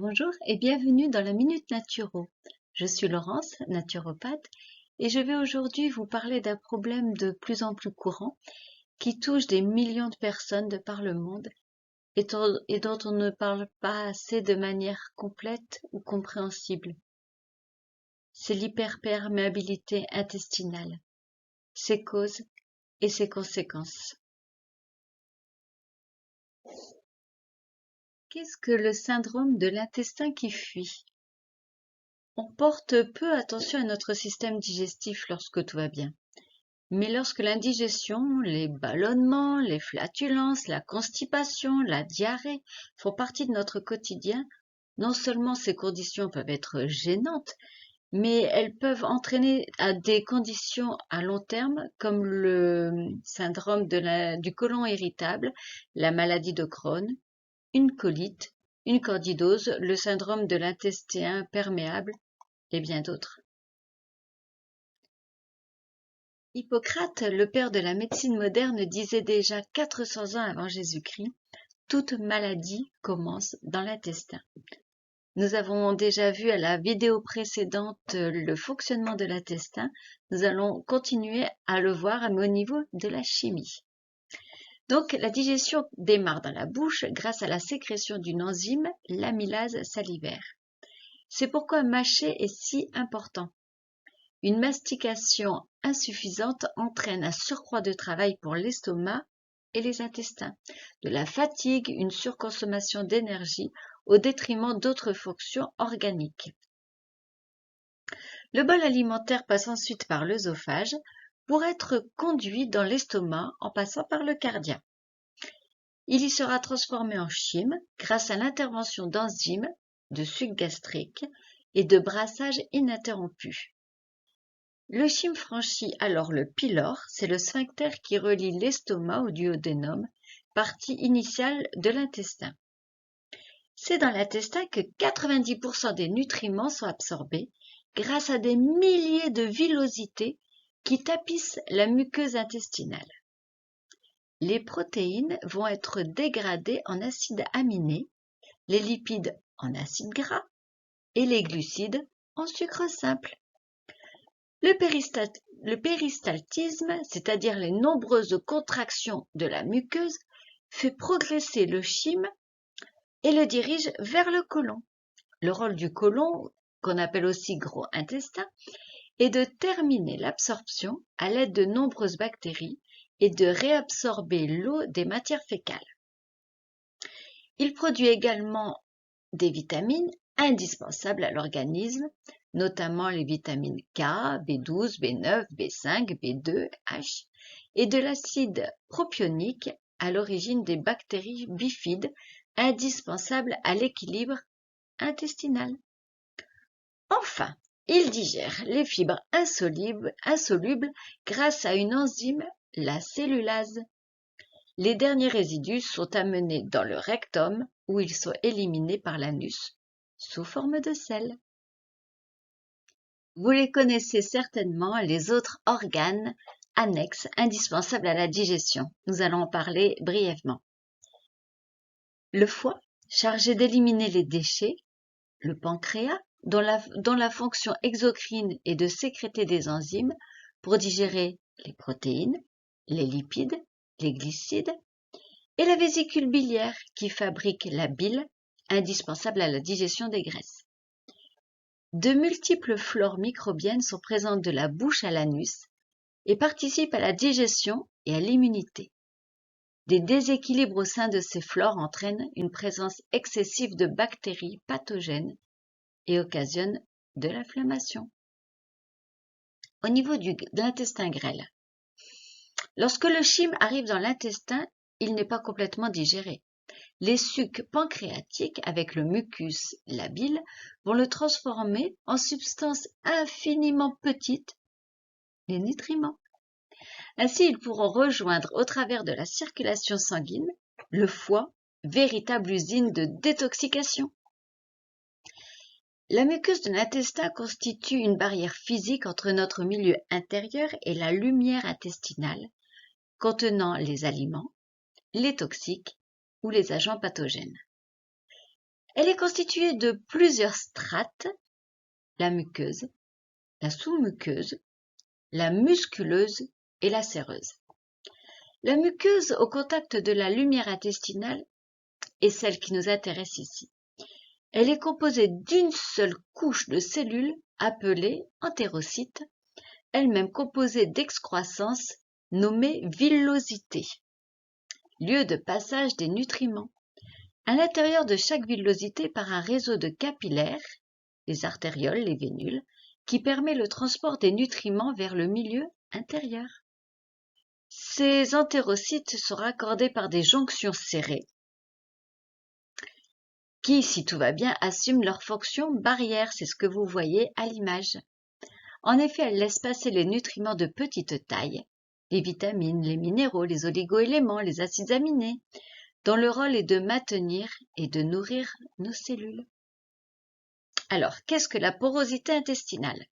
Bonjour et bienvenue dans la Minute Naturo. Je suis Laurence, naturopathe, et je vais aujourd'hui vous parler d'un problème de plus en plus courant qui touche des millions de personnes de par le monde et dont on ne parle pas assez de manière complète ou compréhensible. C'est l'hyperperméabilité intestinale, ses causes et ses conséquences. Qu'est-ce que le syndrome de l'intestin qui fuit? On porte peu attention à notre système digestif lorsque tout va bien. Mais lorsque l'indigestion, les ballonnements, les flatulences, la constipation, la diarrhée font partie de notre quotidien, non seulement ces conditions peuvent être gênantes, mais elles peuvent entraîner à des conditions à long terme comme le syndrome du côlon irritable, la maladie de Crohn, une colite, une candidose, le syndrome de l'intestin perméable et bien d'autres. Hippocrate, le père de la médecine moderne, disait déjà 400 ans avant Jésus-Christ, toute maladie commence dans l'intestin. Nous avons déjà vu à la vidéo précédente le fonctionnement de l'intestin. Nous allons continuer à le voir mais au niveau de la chimie. Donc, la digestion démarre dans la bouche grâce à la sécrétion d'une enzyme, l'amylase salivaire. C'est pourquoi mâcher est si important. Une mastication insuffisante entraîne un surcroît de travail pour l'estomac et les intestins, de la fatigue, une surconsommation d'énergie au détriment d'autres fonctions organiques. Le bol alimentaire passe ensuite par l'œsophage pour être conduit dans l'estomac en passant par le cardia. Il y sera transformé en chyme grâce à l'intervention d'enzymes, de suc gastrique et de brassage ininterrompu. Le chyme franchit alors le pylore, c'est le sphincter qui relie l'estomac au duodénum, partie initiale de l'intestin. C'est dans l'intestin que 90% des nutriments sont absorbés grâce à des milliers de villosités qui tapissent la muqueuse intestinale. Les protéines vont être dégradées en acides aminés, les lipides en acides gras et les glucides en sucre simple. Le péristaltisme, c'est-à-dire les nombreuses contractions de la muqueuse, fait progresser le chyme et le dirige vers le côlon. Le rôle du côlon, qu'on appelle aussi gros intestin, est de terminer l'absorption à l'aide de nombreuses bactéries et de réabsorber l'eau des matières fécales. Il produit également des vitamines indispensables à l'organisme, notamment les vitamines K, B12, B9, B5, B2, H, et de l'acide propionique à l'origine des bactéries bifides indispensables à l'équilibre intestinal. Enfin, il digère les fibres insolubles grâce à une enzyme, la cellulase. Les derniers résidus sont amenés dans le rectum où ils sont éliminés par l'anus sous forme de sel. Vous les connaissez certainement, les autres organes annexes indispensables à la digestion. Nous allons en parler brièvement. Le foie, chargé d'éliminer les déchets, le pancréas, dont la fonction exocrine est de sécréter des enzymes pour digérer les protéines, les lipides, les glucides, et la vésicule biliaire qui fabrique la bile, indispensable à la digestion des graisses. De multiples flores microbiennes sont présentes de la bouche à l'anus et participent à la digestion et à l'immunité. Des déséquilibres au sein de ces flores entraînent une présence excessive de bactéries pathogènes et occasionnent de l'inflammation. Au niveau de l'intestin grêle, lorsque le chyme arrive dans l'intestin, il n'est pas complètement digéré. Les sucs pancréatiques, avec le mucus, la bile, vont le transformer en substances infiniment petites, les nutriments. Ainsi, ils pourront rejoindre au travers de la circulation sanguine le foie, véritable usine de détoxication. La muqueuse de l'intestin constitue une barrière physique entre notre milieu intérieur et la lumière intestinale, contenant les aliments, les toxiques ou les agents pathogènes. Elle est constituée de plusieurs strates, la muqueuse, la sous-muqueuse, la musculeuse et la séreuse. La muqueuse, au contact de la lumière intestinale, est celle qui nous intéresse ici. Elle est composée d'une seule couche de cellules appelées entérocytes, elle-même composée d'excroissance nommée villosité, lieu de passage des nutriments. À l'intérieur de chaque villosité part un réseau de capillaires, les artérioles, les vénules, qui permet le transport des nutriments vers le milieu intérieur. Ces entérocytes sont raccordés par des jonctions serrées qui, si tout va bien, assument leur fonction barrière. C'est ce que vous voyez à l'image. En effet, elles laissent passer les nutriments de petite taille, les vitamines, les minéraux, les oligo-éléments, les acides aminés, dont le rôle est de maintenir et de nourrir nos cellules. Alors, qu'est-ce que la porosité intestinale?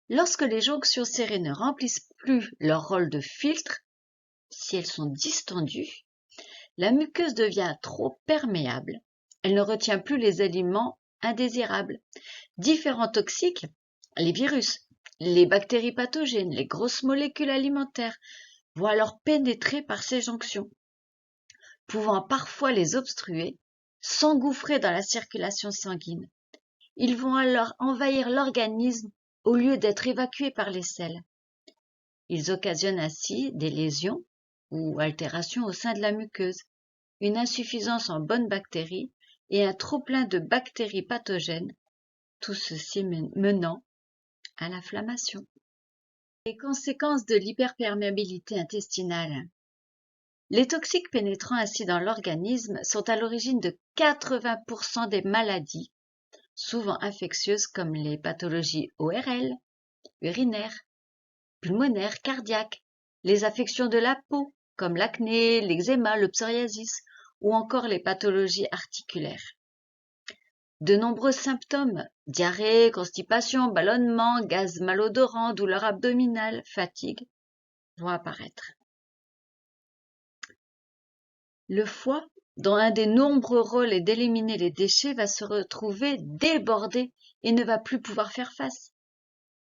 Lorsque les jonctions serrées ne remplissent plus leur rôle de filtre, si elles sont distendues, la muqueuse devient trop perméable. Elle ne retient plus les aliments indésirables. Différents toxiques, les virus, les bactéries pathogènes, les grosses molécules alimentaires, vont alors pénétrer par ces jonctions, pouvant parfois les obstruer, s'engouffrer dans la circulation sanguine. Ils vont alors envahir l'organisme au lieu d'être évacués par les selles. Ils occasionnent ainsi des lésions ou altérations au sein de la muqueuse, une insuffisance en bonnes bactéries et un trop-plein de bactéries pathogènes, tout ceci menant à l'inflammation. Les conséquences de l'hyperperméabilité intestinale. Les toxiques pénétrant ainsi dans l'organisme sont à l'origine de 80% des maladies, souvent infectieuses comme les pathologies ORL, urinaires, pulmonaires, cardiaques, les affections de la peau comme l'acné, l'eczéma, le psoriasis ou encore les pathologies articulaires. De nombreux symptômes, diarrhée, constipation, ballonnement, gaz malodorant, douleur abdominale, fatigue, vont apparaître. Le foie, dont un des nombreux rôles est d'éliminer les déchets, va se retrouver débordé et ne va plus pouvoir faire face.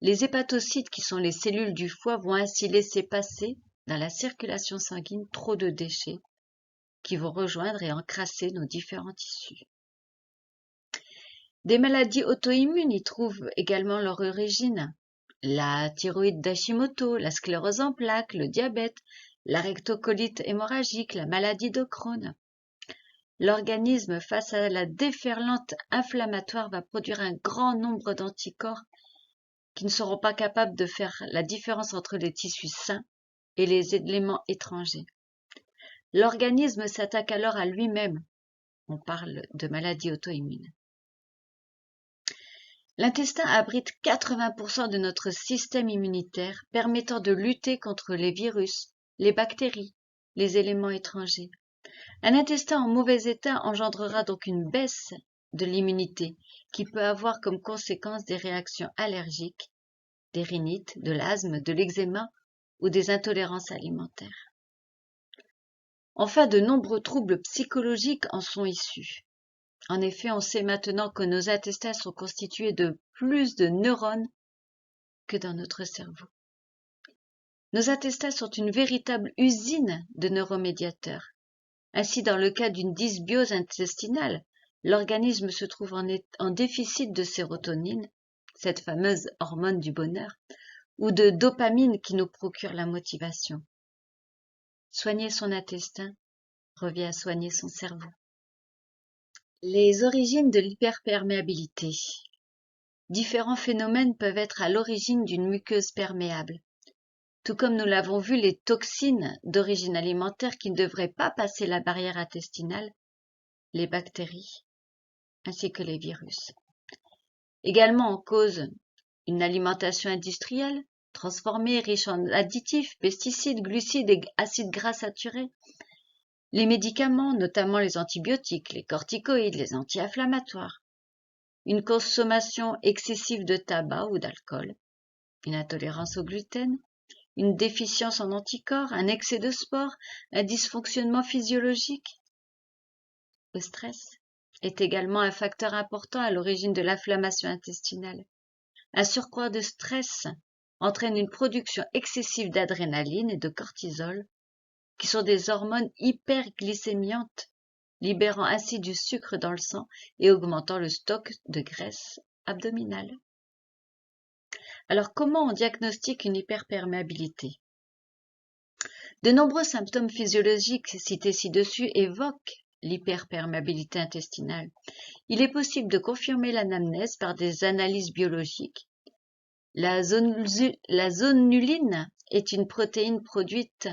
Les hépatocytes, qui sont les cellules du foie, vont ainsi laisser passer dans la circulation sanguine trop de déchets qui vont rejoindre et encrasser nos différents tissus. Des maladies auto-immunes y trouvent également leur origine. La thyroïde d'Hashimoto, la sclérose en plaques, le diabète, la rectocolite hémorragique, la maladie de Crohn. L'organisme, face à la déferlante inflammatoire, va produire un grand nombre d'anticorps qui ne seront pas capables de faire la différence entre les tissus sains et les éléments étrangers. L'organisme s'attaque alors à lui-même. On parle de maladie auto-immune. L'intestin abrite 80% de notre système immunitaire, permettant de lutter contre les virus, les bactéries, les éléments étrangers. Un intestin en mauvais état engendrera donc une baisse de l'immunité qui peut avoir comme conséquence des réactions allergiques, des rhinites, de l'asthme, de l'eczéma ou des intolérances alimentaires. Enfin, de nombreux troubles psychologiques en sont issus. En effet, on sait maintenant que nos intestins sont constitués de plus de neurones que dans notre cerveau. Nos intestins sont une véritable usine de neuromédiateurs. Ainsi, dans le cas d'une dysbiose intestinale, l'organisme se trouve en déficit de sérotonine, cette fameuse hormone du bonheur, ou de dopamine qui nous procure la motivation. Soigner son intestin revient à soigner son cerveau. Les origines de l'hyperperméabilité. Différents phénomènes peuvent être à l'origine d'une muqueuse perméable. Tout comme nous l'avons vu, les toxines d'origine alimentaire qui ne devraient pas passer la barrière intestinale, les bactéries, ainsi que les virus. Également en cause, une alimentation industrielle, transformée, riche en additifs, pesticides, glucides et acides gras saturés. Les médicaments, notamment les antibiotiques, les corticoïdes, les anti-inflammatoires. Une consommation excessive de tabac ou d'alcool. Une intolérance au gluten. Une déficience en anticorps, un excès de sport, un dysfonctionnement physiologique. Le stress est également un facteur important à l'origine de l'inflammation intestinale. Un surcroît de stress entraîne une production excessive d'adrénaline et de cortisol, qui sont des hormones hyperglycémiantes, libérant ainsi du sucre dans le sang et augmentant le stock de graisse abdominale. Alors, comment on diagnostique une hyperperméabilité? De nombreux symptômes physiologiques cités ci-dessus évoquent l'hyperperméabilité intestinale. Il est possible de confirmer l'anamnèse par des analyses biologiques. La zonuline est une protéine produite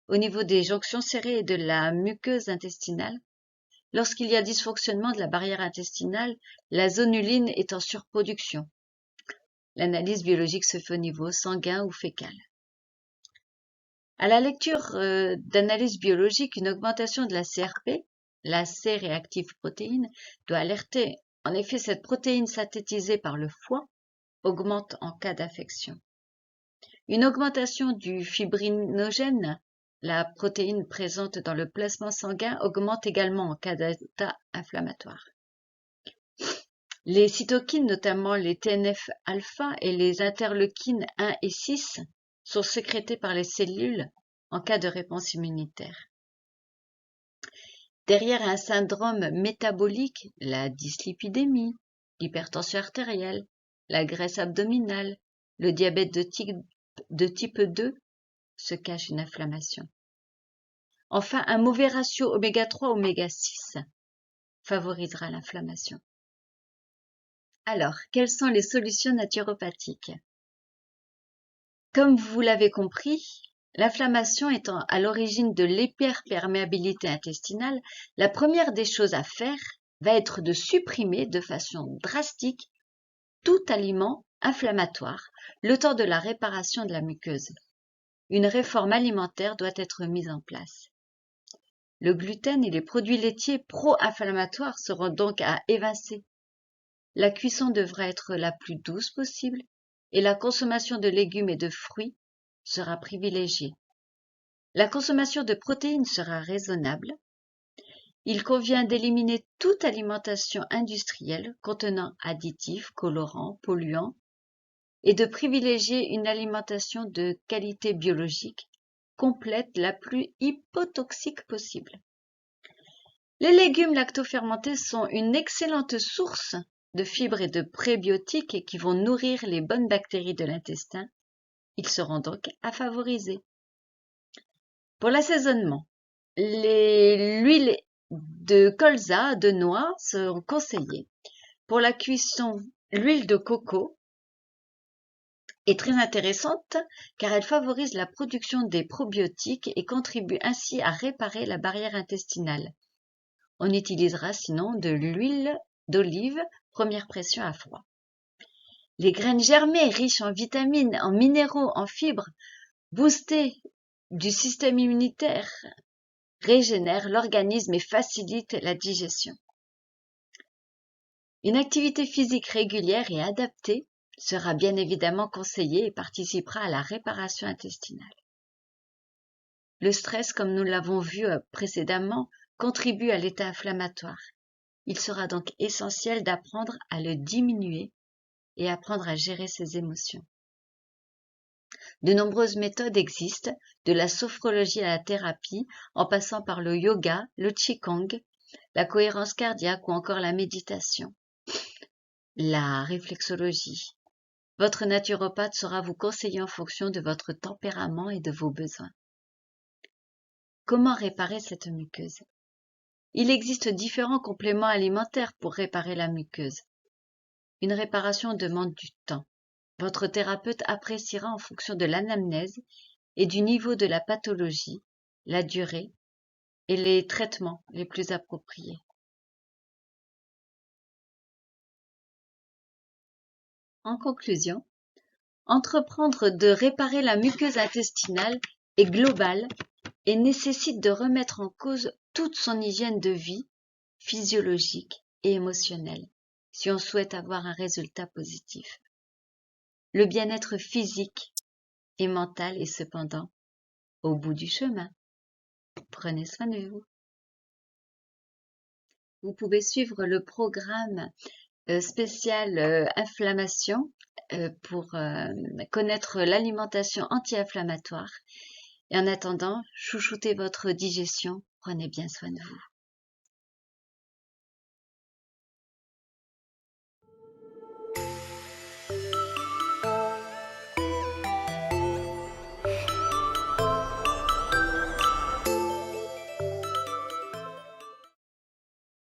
au niveau des jonctions serrées de la muqueuse intestinale. Lorsqu'il y a dysfonctionnement de la barrière intestinale, la zonuline est en surproduction. L'analyse biologique se fait au niveau sanguin ou fécal. À la lecture d'analyse biologique, une augmentation de la CRP, la C-réactive protéine, doit alerter. En effet, cette protéine synthétisée par le foie augmente en cas d'infection. Une augmentation du fibrinogène, la protéine présente dans le plasma sanguin, augmente également en cas d'état inflammatoire. Les cytokines, notamment les TNF-alpha et les interleukines 1 et 6, sont sécrétées par les cellules en cas de réponse immunitaire. Derrière un syndrome métabolique, la dyslipidémie, l'hypertension artérielle, la graisse abdominale, le diabète de type 2, se cache une inflammation. Enfin, un mauvais ratio oméga 3 oméga 6 favorisera l'inflammation. Alors, quelles sont les solutions naturopathiques? Comme vous l'avez compris, l'inflammation étant à l'origine de l'hyperperméabilité intestinale, la première des choses à faire va être de supprimer de façon drastique tout aliment inflammatoire le temps de la réparation de la muqueuse. Une réforme alimentaire doit être mise en place. Le gluten et les produits laitiers pro-inflammatoires seront donc à évincer. La cuisson devra être la plus douce possible et la consommation de légumes et de fruits sera privilégiée. La consommation de protéines sera raisonnable. Il convient d'éliminer toute alimentation industrielle contenant additifs, colorants, polluants et de privilégier une alimentation de qualité biologique complète, la plus hypotoxique possible. Les légumes lactofermentés sont une excellente source de fibres et de prébiotiques qui vont nourrir les bonnes bactéries de l'intestin. Ils seront donc à favoriser. Pour l'assaisonnement, l'huile de colza, de noix sont conseillées. Pour la cuisson, l'huile de coco est très intéressante car elle favorise la production des probiotiques et contribue ainsi à réparer la barrière intestinale. On utilisera sinon de l'huile d'olive, première pression à froid. Les graines germées, riches en vitamines, en minéraux, en fibres, boostées du système immunitaire, régénèrent l'organisme et facilitent la digestion. Une activité physique régulière et adaptée sera bien évidemment conseillée et participera à la réparation intestinale. Le stress, comme nous l'avons vu précédemment, contribue à l'état inflammatoire. Il sera donc essentiel d'apprendre à le diminuer et apprendre à gérer ses émotions. De nombreuses méthodes existent, de la sophrologie à la thérapie, en passant par le yoga, le qigong, la cohérence cardiaque ou encore la méditation. La réflexologie. Votre naturopathe saura vous conseiller en fonction de votre tempérament et de vos besoins. Comment réparer cette muqueuse? Il existe différents compléments alimentaires pour réparer la muqueuse. Une réparation demande du temps. Votre thérapeute appréciera en fonction de l'anamnèse et du niveau de la pathologie, la durée et les traitements les plus appropriés. En conclusion, entreprendre de réparer la muqueuse intestinale est global et nécessite de remettre en cause toute son hygiène de vie, physiologique et émotionnelle, si on souhaite avoir un résultat positif. Le bien-être physique et mental est cependant au bout du chemin. Prenez soin de vous. Vous pouvez suivre le programme spécial inflammation pour connaître l'alimentation anti-inflammatoire. Et en attendant, chouchoutez votre digestion, prenez bien soin de vous.